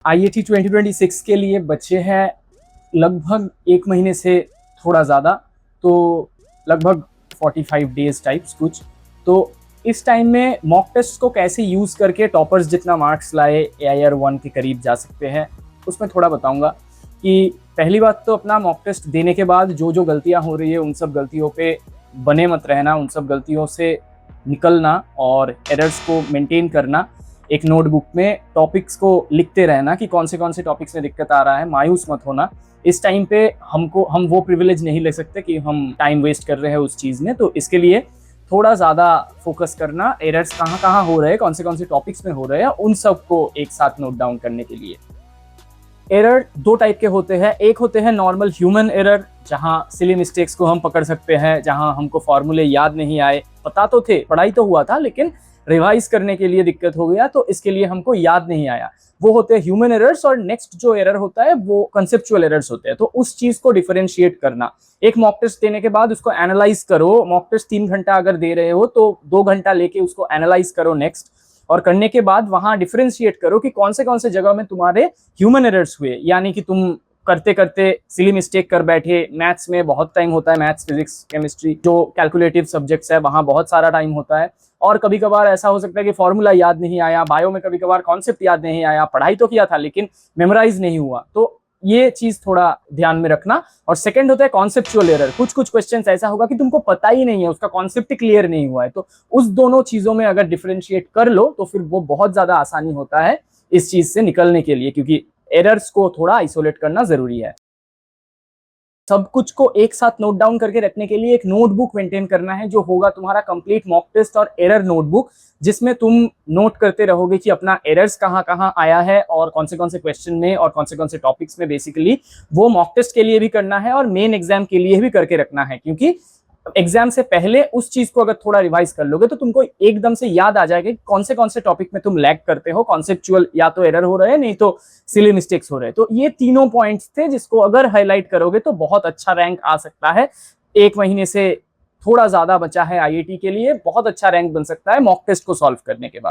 IIT 2026 के लिए बचे हैं लगभग 1 महीने से थोड़ा ज़्यादा, तो लगभग 45 डेज़ टाइप्स कुछ। तो इस टाइम में मॉक टेस्ट को कैसे यूज़ करके टॉपर्स जितना मार्क्स लाए AIR 1 के करीब जा सकते हैं, उसमें थोड़ा बताऊंगा कि पहली बात तो अपना मॉक टेस्ट देने के बाद जो जो गलतियां हो रही है उन सब गलतियों पे बने मत रहना, उन सब गलतियों से निकलना और एरर्स को मेंटेन करना। एक नोटबुक में टॉपिक्स को लिखते रहना कि कौन से टॉपिक्स में दिक्कत आ रहा है, मायूस मत होना। इस टाइम पे हम वो प्रिविलेज नहीं ले सकते कि हम टाइम वेस्ट कर रहे हैं उस चीज़ में, तो इसके लिए थोड़ा ज़्यादा फोकस करना, एरर्स कहाँ कहाँ हो रहे हैं, कौन से टॉपिक्स में हो रहे हैं, उन सबको एक साथ नोट डाउन करने के लिए। एरर दो टाइप के होते हैं। एक होते हैं नॉर्मल ह्यूमन एरर, जहां सिली मिस्टेक्स को हम पकड़ सकते हैं, जहां हमको फॉर्मूले याद नहीं आए, पता तो थे, पढ़ाई तो हुआ था, लेकिन रिवाइज करने के लिए दिक्कत हो गया, तो इसके लिए हमको याद नहीं आया। वो होते हैं ह्यूमन एरर्स। और नेक्स्ट जो एरर होता है वो कंसेप्चुअल एरर्स होते हैं। तो उस चीज को डिफरेंशिएट करना, एक मॉक टेस्ट देने के बाद उसको एनालाइज करो। मॉक टेस्ट 3 घंटा अगर दे रहे हो तो 2 घंटा लेके उसको एनालाइज करो नेक्स्ट, और करने के बाद वहां डिफरेंशिएट करो कि कौन से जगह में तुम्हारे ह्यूमन एरर्स हुए, यानी कि तुम करते करते सिली मिस्टेक कर बैठे। मैथ्स में बहुत टाइम होता है, मैथ्स, फिजिक्स, केमिस्ट्री जो कैलकुलेटिव सब्जेक्ट्स है वहां बहुत सारा टाइम होता है। और कभी कभार ऐसा हो सकता है कि फॉर्मूला याद नहीं आया, बायो में कभी कभार कॉन्सेप्ट याद नहीं आया, पढ़ाई तो किया था लेकिन मेमोराइज नहीं हुआ। तो ये चीज थोड़ा ध्यान में रखना। और सेकंड होता है कॉन्सेप्चुअल एरर। कुछ क्वेश्चंस ऐसा होगा कि तुमको पता ही नहीं है, उसका कॉन्सेप्ट क्लियर नहीं हुआ है। तो उस दोनों चीजों में अगर डिफरेंशिएट कर लो तो फिर वो बहुत ज्यादा आसानी होता है इस चीज से निकलने के लिए, क्योंकि एरर्स को थोड़ा आइसोलेट करना जरूरी है। सब कुछ को एक साथ नोट डाउन करके रखने के लिए एक नोटबुक मेंटेन करना है, जो होगा तुम्हारा कंप्लीट मॉक टेस्ट और एरर नोटबुक, जिसमें तुम नोट करते रहोगे कि अपना एरर्स कहाँ कहाँ आया है और कौन से क्वेश्चन में और कौन से टॉपिक्स में। बेसिकली वो मॉक टेस्ट के लिए भी करना है और मेन एग्जाम के लिए भी करके रखना है, क्योंकि एग्जाम से पहले उस चीज को अगर थोड़ा रिवाइज कर लोगे तो तुमको एकदम से याद आ जाएगा कि कौन से टॉपिक में तुम लैग करते हो, कॉन्सेप्चुअल या तो एरर हो रहे हैं, नहीं तो सिली मिस्टेक्स हो रहे हैं। तो ये तीनों पॉइंट्स थे जिसको अगर हाईलाइट करोगे तो बहुत अच्छा रैंक आ सकता है। 1 महीने से थोड़ा ज्यादा बचा है IIT के लिए, बहुत अच्छा रैंक बन सकता है मॉक टेस्ट को सॉल्व करने के बाद।